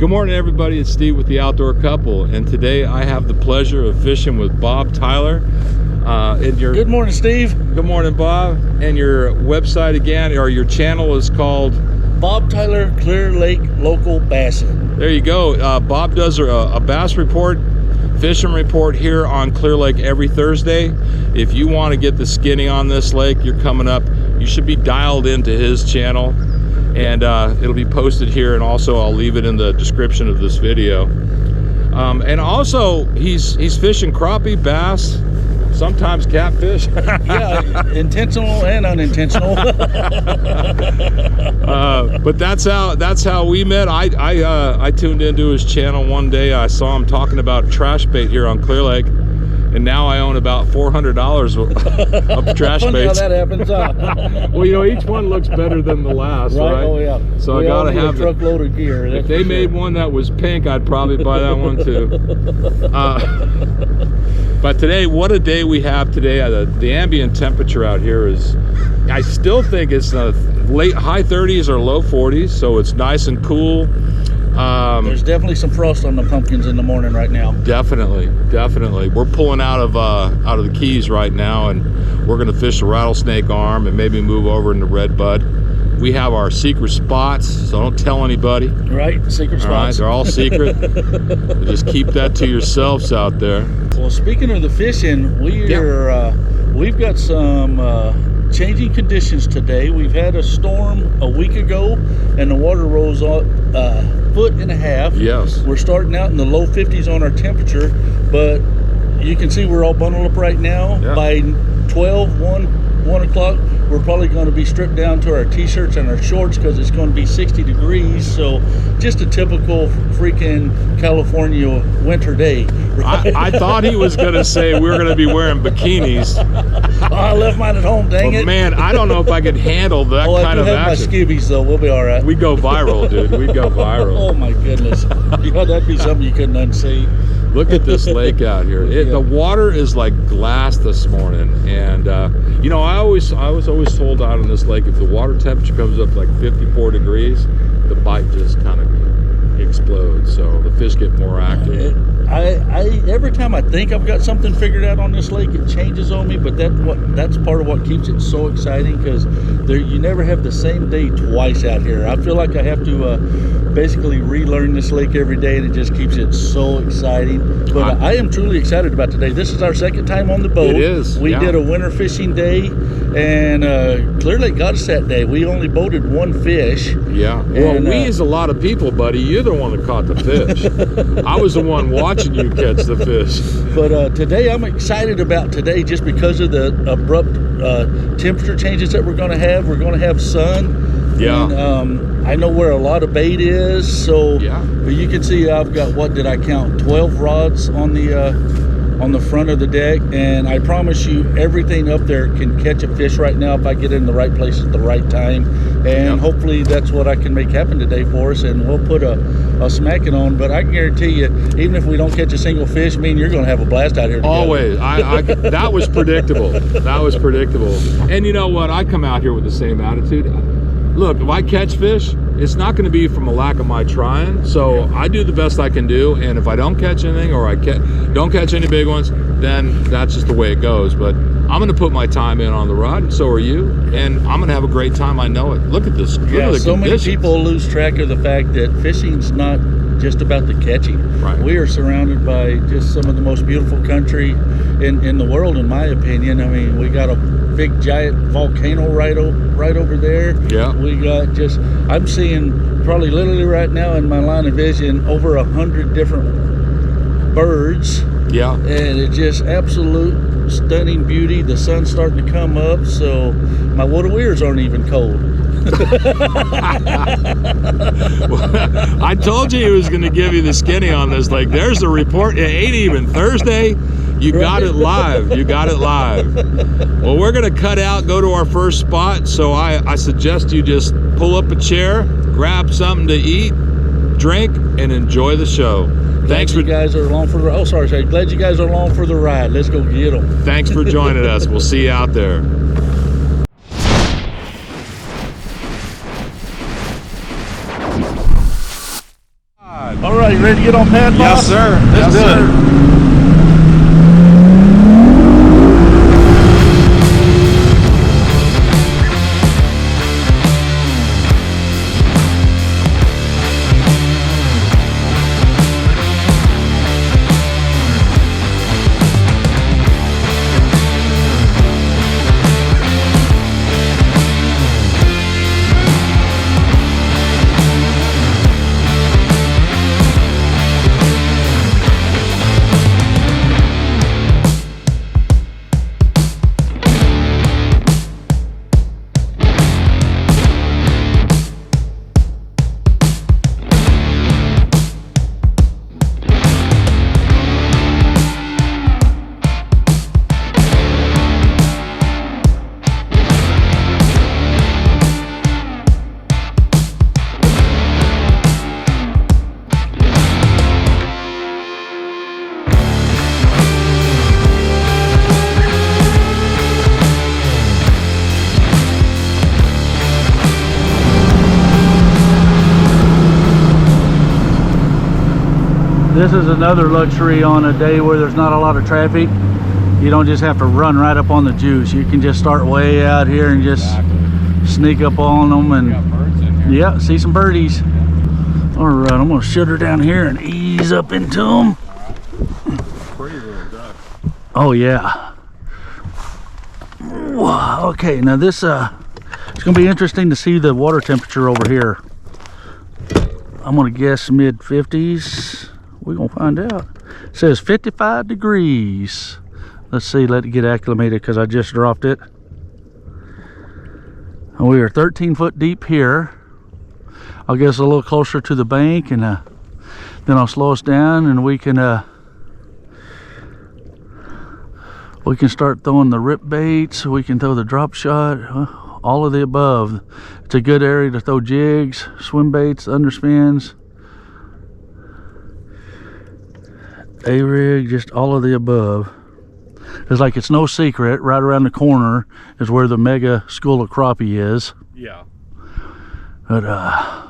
Good morning, everybody. It's Steve with the Outdoor Couple, and today I have the pleasure of fishing with Bob Tyler. Good morning, Steve. Good morning, Bob. And your website again, or your channel, is called Bob Tyler Clear Lake Local Bassing. There you go. Bob does a bass report, fishing report here on Clear Lake every Thursday. If you want to get the skinny on this lake, you're coming up, you should be dialed into his channel, and it'll be posted here, and also I'll leave it in the description of this video. And also he's fishing crappie, bass, sometimes catfish. Yeah, intentional and unintentional. But that's how we met. I tuned into his channel one day. I saw him talking about trash bait here on Clear Lake, and now I own about $400 of trash Funny baits. how that happens, huh? Well, you know, each one looks better than the last, right? Oh yeah. So we I gotta have a truckload of gear. If they made one that was pink, I'd probably buy that one too. But today, what a day we have today. The ambient temperature out here is, I still think it's late high 30s or low 40s, so it's nice and cool. There's definitely some frost on the pumpkins in the morning right now. Definitely. We're pulling out of the Keys right now, and we're gonna fish the Rattlesnake Arm and maybe move over into Redbud. We have our secret spots, so don't tell anybody. Right, secret spots. All right, they're all secret. Just keep that to yourselves out there. Well, speaking of the fishing, we've got some changing conditions today. We've had a storm a week ago, and the water rose a foot and a half. Yes. We're starting out in the low 50s on our temperature, but you can see we're all bundled up right now. Yeah. By 1 o'clock, we're probably going to be stripped down to our t-shirts and our shorts because it's going to be 60 degrees. So just a typical freaking California winter day. Right? I thought he was going to say we were going to be wearing bikinis. Oh, I left mine at home, dang it. Man, I don't know if I could handle that kind of action. I do have my skivvies, though. We'll be all right. We'd go viral, dude. We'd go viral. Oh, my goodness. You know, that'd be something you couldn't unsee. Look at this lake out here. The water is like glass this morning, and you know, I was always told out on this lake, if the water temperature comes up like 54 degrees, the bite just kind of explodes. So the fish get more active. Every time I think I've got something figured out on this lake, it changes on me. But that's part of what keeps it so exciting, because you never have the same day twice out here. I feel like I have to basically relearn this lake every day, and it just keeps it so exciting. But I am truly excited about today. This is our second time on the boat. It is. We did a winter fishing day, and Clear Lake got us that day. We only boated one fish. Yeah. Well, we is a lot of people, buddy. You're the one that caught the fish. I was the one watching you catch the fish. But today, I'm excited about today just because of the abrupt temperature changes that we're going to have. We're going to have sun. Yeah. And I know where a lot of bait is, so but you can see I've got, what did I count, 12 rods on the front of the deck, and I promise you everything up there can catch a fish right now if I get in the right place at the right time. And hopefully that's what I can make happen today for us, and we'll put a smacking on. But I can guarantee you, even if we don't catch a single fish, me and you're going to have a blast out here together. Always. That was predictable. That was predictable. And you know what? I come out here with the same attitude. Look, if I catch fish, it's not going to be from a lack of my trying. So I do the best I can do, and if I don't catch anything, or I don't catch any big ones, then that's just the way it goes. But I'm going to put my time in on the rod, and so are you, and I'm going to have a great time. I know it. Look at this. Look at the so conditions. many people lose track of the fact that fishing's not just about the catching. Right. We are surrounded by just some of the most beautiful country in the world, in my opinion. I mean, we got a big giant volcano right over there. Yeah. We got I'm seeing probably literally right now in my line of vision over 100 different birds. Yeah. And it's just absolute stunning beauty. The sun's starting to come up, so my water ears aren't even cold. Well, I told you he was going to give you the skinny on this. Like, there's the report. It ain't even Thursday. You got it live. You got it live. Well, we're going to cut out, go to our first spot. So I suggest you just pull up a chair, grab something to eat, drink, and enjoy the show. Thanks for you guys are along for the. Oh, sorry. Glad you guys are along for the ride. Let's go get them. Thanks for joining us. We'll see you out there. All right, ready to get on pad, boss? Yes, sir. Let's do it. This is another luxury on a day where there's not a lot of traffic. You don't just have to run right up on the juice. You can just start way out here and just sneak up on them. And got birds in here. Yeah, see some birdies. All right, I'm gonna shut her down here and ease up into them. Pretty little duck. Oh yeah. Wow, okay, now this it's gonna be interesting to see the water temperature over here. I'm gonna guess mid 50s. We're gonna find out. It says 55 degrees. Let's see, let it get acclimated because I just dropped it. And we are 13 foot deep here. I'll get us a little closer to the bank, and then I'll slow us down, and we can start throwing the rip baits. We can throw the drop shot, all of the above. It's a good area to throw jigs, swim baits, underspins, A-rig, just all of the above. It's like it's no secret, right around the corner is where the mega school of crappie is. Yeah. But I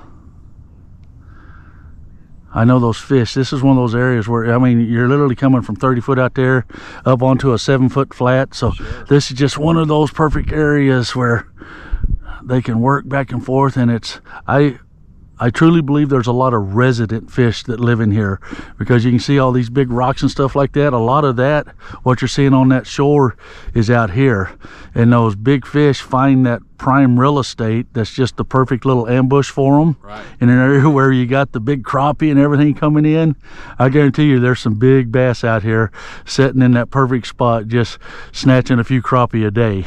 know those fish. This is one of those areas where, I mean, you're literally coming from 30 foot out there up onto a 7 foot flat. So sure. This is just one of those perfect areas where they can work back and forth. And it's, I truly believe there's a lot of resident fish that live in here, because you can see all these big rocks and stuff like that. A lot of that, what you're seeing on that shore, is out here. And those big fish find that prime real estate that's just the perfect little ambush for them. Right. In an area where you got the big crappie and everything coming in, I guarantee you there's some big bass out here sitting in that perfect spot, just snatching a few crappie a day.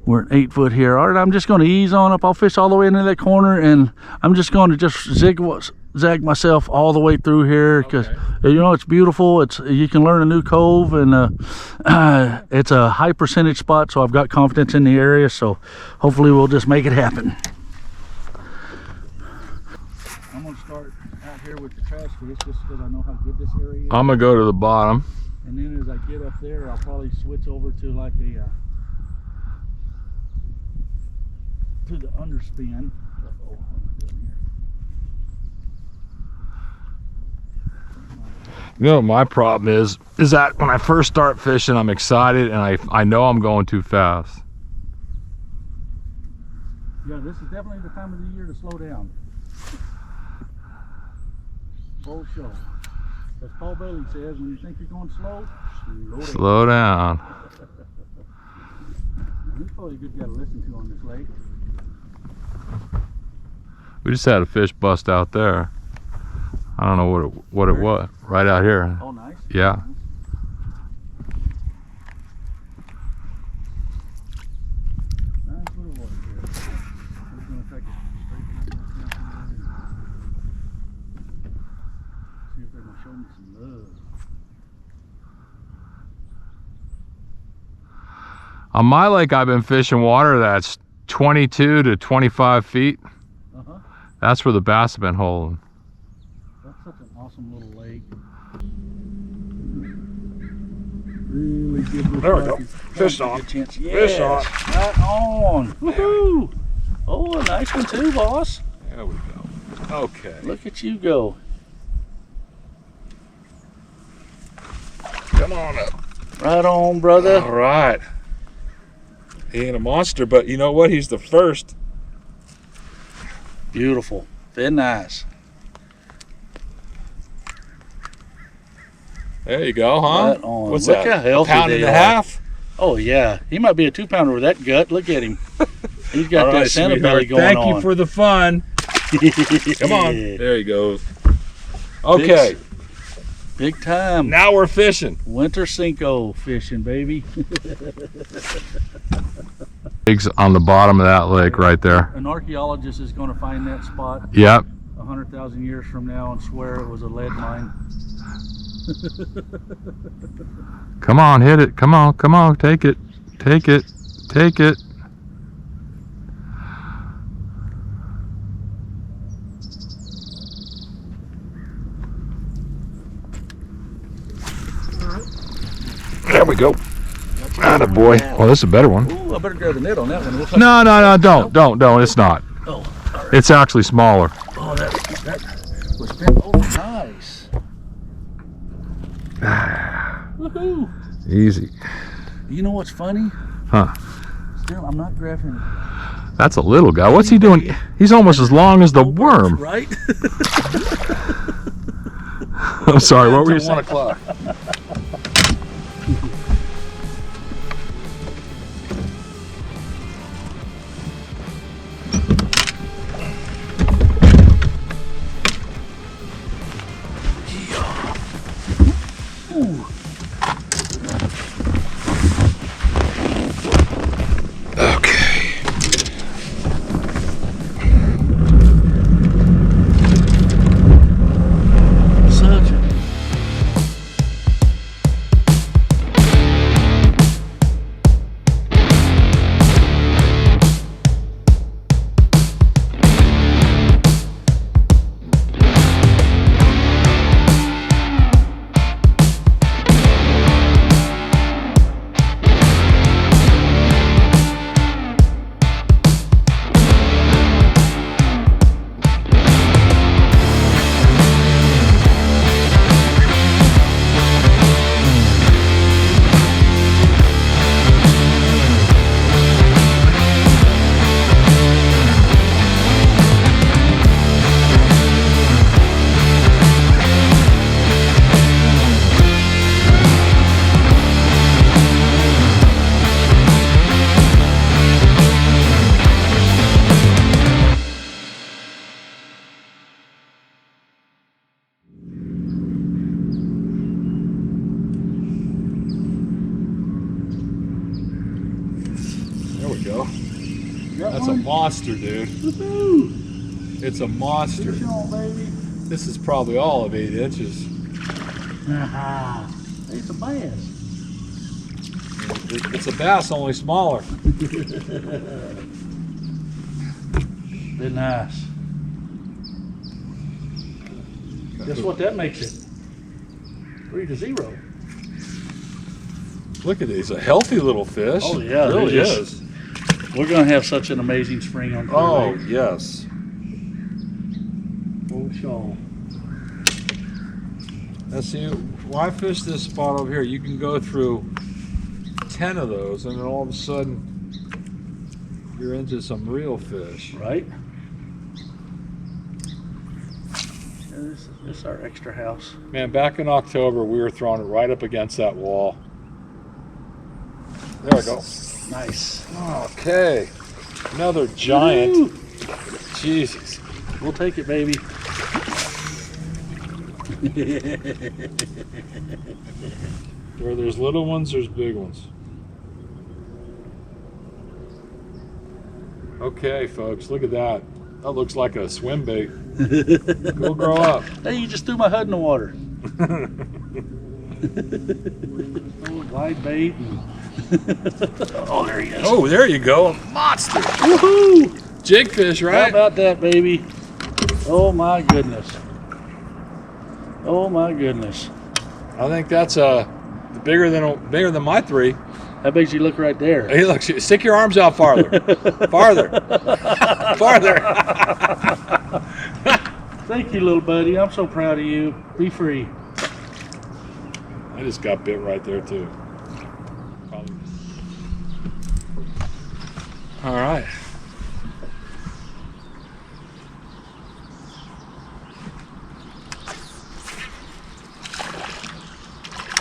We're at 8 foot here. All right, I'm just going to ease on up. I'll fish all the way into that corner, and I'm just going to just zag myself all the way through here, because you know, it's beautiful. You can learn a new cove, and it's a high percentage spot, so I've got confidence in the area. So hopefully we'll just make it happen. I'm going to start out here with the trash fish just because I know how good this area is. I'm gonna go to the bottom. And then as I get up there, I'll probably switch over to like to the underspin. Uh-oh, what am I doing here? You know what my problem is that when I first start fishing, I'm excited and I know I'm going too fast. Yeah, this is definitely the time of the year to slow down. Full show. As Paul Bailey says, when you think you're going slow, Slow down. He's probably a good guy to listen to on this lake. We just had a fish bust out there. I don't know what it was. Right out here. Oh, nice. Yeah. Nice little water here. I'm just gonna take it straight to the see if they're gonna show me some love. On my lake, I've been fishing water that's 22 to 25 feet. That's where the bass have been holding. That's such an awesome little lake. Really good. There we go. Fish on. Yes. Fish on. Right on. Woohoo! Oh, a nice one too, boss. There we go. Okay. Look at you go. Come on up. Right on, brother. All right. He ain't a monster, but you know what? He's the first. Beautiful. Very nice. There you go, huh? Right on. What's Look that? how healthy A pound they and a are. half? Oh, yeah. He might be a 2-pounder with that gut. Look at him. He's got All that right, Santa sweetheart. belly going Thank on. you for the fun. Come on. There you go. Okay. Big time. Now we're fishing. Winter Cinco fishing, baby. Pigs on the bottom of that lake right there. An archaeologist is going to find that spot Yep. 100,000 years from now and swear it was a lead mine. Come on, hit it. Come on, come on. Take it. Take it. Take it. There we go. Atta boy. Well, this is a better one. Ooh, I better grab the net on that one. Looks like No, no, no, don't. It's not. Oh, all right. It's actually smaller. Oh, that was bent. Oh, nice. Woohoo. Easy. You know what's funny? Huh. Still, I'm not grabbing. That's a little guy. What's he doing? He's almost as long as the worm. Right? I'm sorry, what were you saying? 1 o'clock. There we go. That's a monster, dude. Woohoo! It's a monster. Fish on, baby. This is probably all of 8 inches. Aha. It's a bass. It's a bass, only smaller. They're nice. Guess what that makes it? 3-0. Look at these, a healthy little fish. Oh, yeah, it really they're just- is. We're going to have such an amazing spring on Clear Oh, Lake. yes. Oh, sure. Now see, why fish this spot over here? You can go through 10 of those and then all of a sudden you're into some real fish. Right? Yeah, this is our extra house. Man, back in October we were throwing it right up against that wall. There we go. Nice. Okay. Another giant. Woo! Jesus. We'll take it, baby. Where there's little ones, there's big ones. Okay, folks, look at that. That looks like a swim bait. Go grow up. Hey, you just threw my head in the water. Live bait. Oh, there he is. Oh, there you go. A monster. Woohoo! Jigfish, How right? about that, baby? Oh, my goodness. Oh, my goodness. I think that's bigger than my 3. How big's you look right there? Hey, look, stick your arms out farther. Farther. Farther. Thank you, little buddy. I'm so proud of you. Be free. I just got bit right there too. Probably. All right.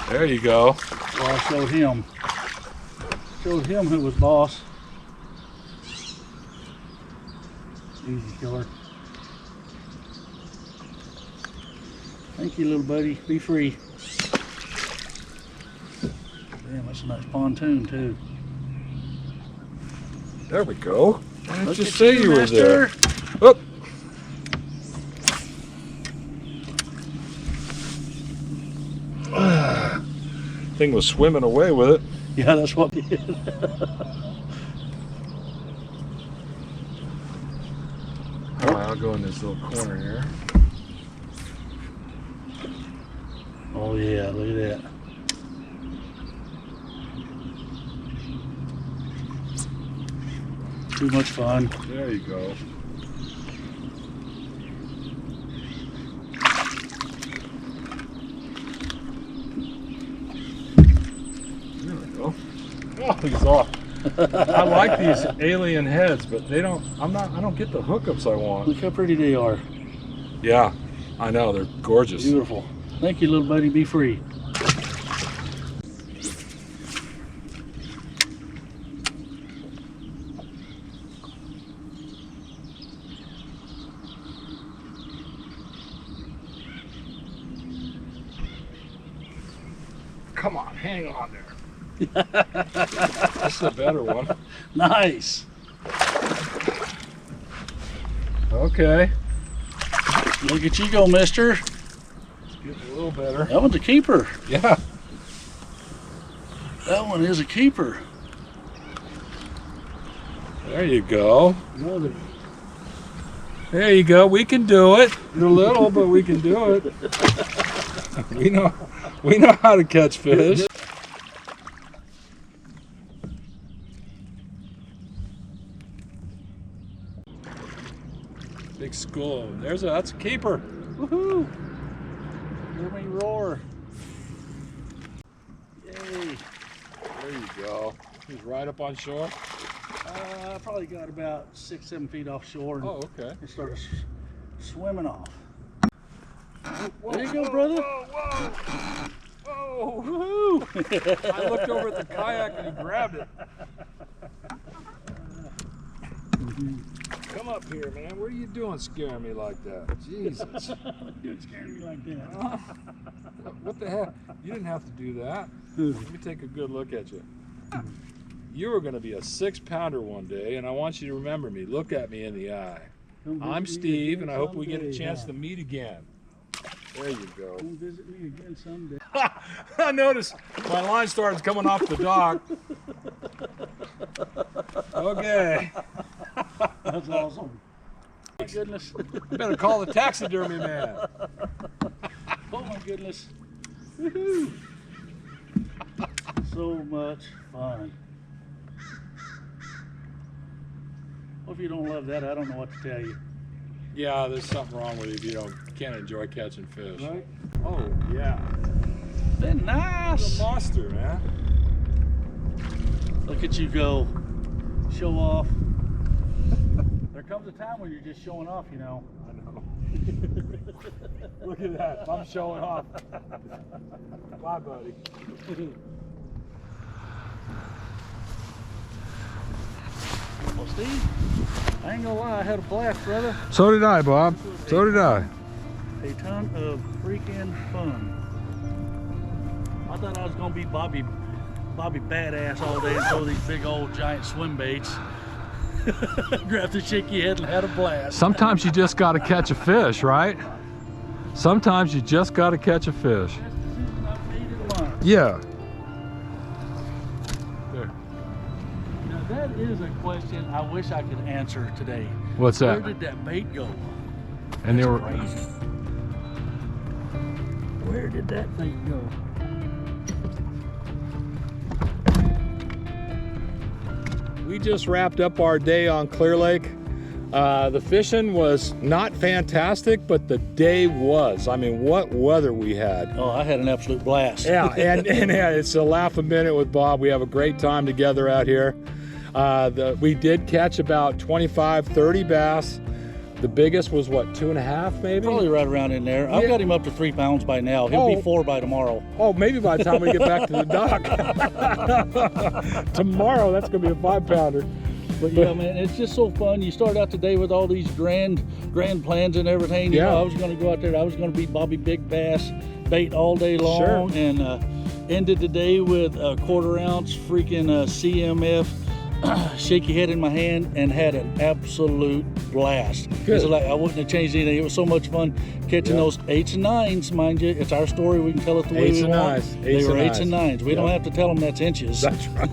There you go. Well, I showed him. Showed him who was boss. Easy killer. Thank you, little buddy. Be free. Damn, that's a nice pontoon too. There we go. Why didn't Look you at say you were master. there? Oh. Thing was swimming away with it. Yeah, that's what did. All right, I'll go in this little corner here. Oh yeah, look at that. Too much fun. There you go. There we go. Oh, he's off. I like these alien heads, but they don't. I don't get the hookups I want. Look how pretty they are. Yeah, I know. They're gorgeous. Beautiful. Thank you, little buddy. Be free. Come on, hang on there. This is a better one. Nice. Okay. Look at you go, mister. It's getting a little better. That one's a keeper. Yeah. That one is a keeper. There you go. Another. There you go. We can do it. You're little, but we can do it. We know how to catch fish. Big school. That's a keeper. Woohoo! Hear me roar. Yay. There you go. He's right up on shore. I probably got about 6-7 feet offshore and, Oh, okay. and started swimming off. Whoa, There you go, brother. Whoa, whoa. Whoa, woohoo! I looked over at the kayak and he grabbed it. Come up here, man. What are you doing scaring me like that? Jesus. You're scaring me like that. What the heck? You didn't have to do that. Let me take a good look at you. You are going to be a 6-pounder one day, and I want you to remember me. Look at me in the eye. I'm Steve, and I hope we get a chance to meet again. There you go. Come visit me again someday. I noticed my line started coming off the dock. Okay. That's awesome. Oh my goodness. I better call the taxidermy man. Oh my goodness. Woohoo. So much fun. Well, if you don't love that, I don't know what to tell you. Yeah, there's something wrong with you if you can't enjoy catching fish. Right? Oh, yeah. They're nice. It's a monster, man. Look at you go. Show off. There comes a time when you're just showing off, you know. I know. Look at that. I'm showing off. Bye, buddy. Well, Steve, I ain't gonna lie, I had a blast, brother. So did I, Bob. So did I. A ton of freaking fun. I thought I was gonna be Bobby badass all day and throw these big old giant swim baits. Grab the shaky head and had a blast. Sometimes you just got to catch a fish, right? Sometimes you just got to catch a fish. Best decision I've made in a month. Yeah. There. Now that is a question I wish I could answer today. What's that? Where did that bait go? And they That's were crazy. Where did that bait go? We just wrapped up our day on Clear Lake. The fishing was not fantastic, but the day was. I mean, what weather we had. Oh, I had an absolute blast. Yeah, and yeah, it's a laugh a minute with Bob. We have a great time together out here. We did catch about 25, 30 bass. The biggest was what, 2.5 maybe? Probably right around in there. I've got him up to 3 pounds by now. He'll be 4 by tomorrow. Oh, maybe by the time we get back to the dock. Tomorrow, that's going to be a 5-pounder. But yeah, man, it's just so fun. You start out the day with all these grand plans and everything. You know, I was going to go out there. I was going to beat Bobby Big Bass bait all day long. Sure. And ended the day with a 1/4 ounce freaking CMF shaky head in my hand and had an absolute blast. It's like I wouldn't have changed anything. It was so much fun catching those 8s and 9s, mind you. It's our story. We can tell it the way we want. They were 8s and 9s. We don't have to tell them that's inches. That's right.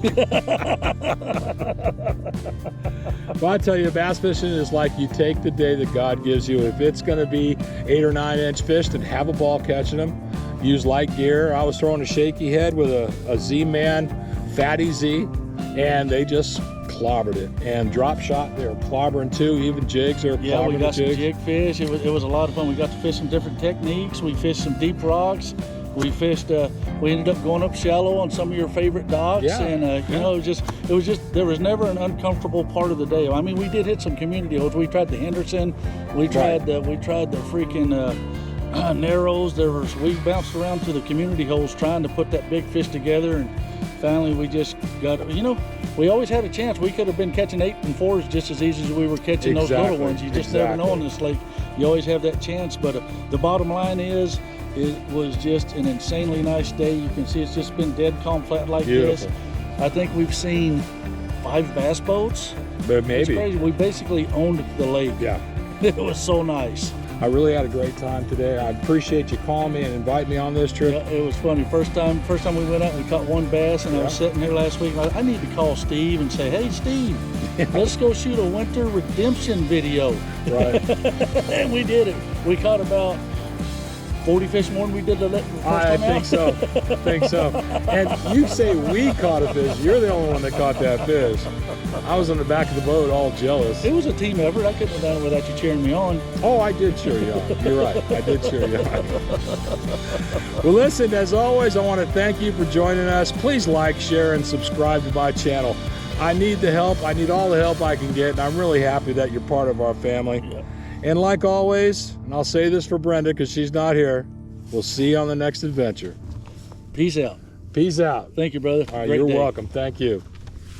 Well, I tell you, bass fishing is like you take the day that God gives you. If it's going to be 8 or 9 inch fish, then have a ball catching them. Use light gear. I was throwing a shaky head with a Z-Man Fatty Z, and they just clobbered it. And drop shot, they were clobbering too. Even jigs, they were clobbering. Yeah, we got some jig fish. It was a lot of fun. We got to fish some different techniques. We fished some deep rocks. We fished. We ended up going up shallow on some of your favorite docks, and you know, it was just there was never an uncomfortable part of the day. I mean, we did hit some community holes. We tried the Henderson. We tried the freaking Narrows. We bounced around to the community holes trying to put that big fish together, and finally we just got. You know, we always had a chance. We could have been catching 8 and 4s just as easy as we were catching those little ones. You just never know in this lake. You always have that chance. But the bottom line is, it was just an insanely nice day. You can see it's just been dead calm, flat like this. I think we've seen 5 bass boats. But maybe. It's crazy. We basically owned the lake. Yeah. It was so nice. I really had a great time today. I appreciate you calling me and inviting me on this trip. Yeah, it was funny. First time we went out, we caught 1 bass, and I was sitting here last week. I need to call Steve and say, "Hey, Steve, let's go shoot a winter redemption video." Right. And we did it. We caught about 40 fish more than we did the first time I think so. And you say we caught a fish. You're the only one that caught that fish. I was on the back of the boat all jealous. It was a team effort. I couldn't have done it without you cheering me on. Oh, I did cheer you on. You're right. I did cheer you on. Well, listen, as always, I want to thank you for joining us. Please like, share, and subscribe to my channel. I need the help. I need all the help I can get, and I'm really happy that you're part of our family. Yeah. And like always, and I'll say this for Brenda because she's not here, we'll see you on the next adventure. Peace out. Peace out. Thank you, brother. All right, you're welcome. Thank you.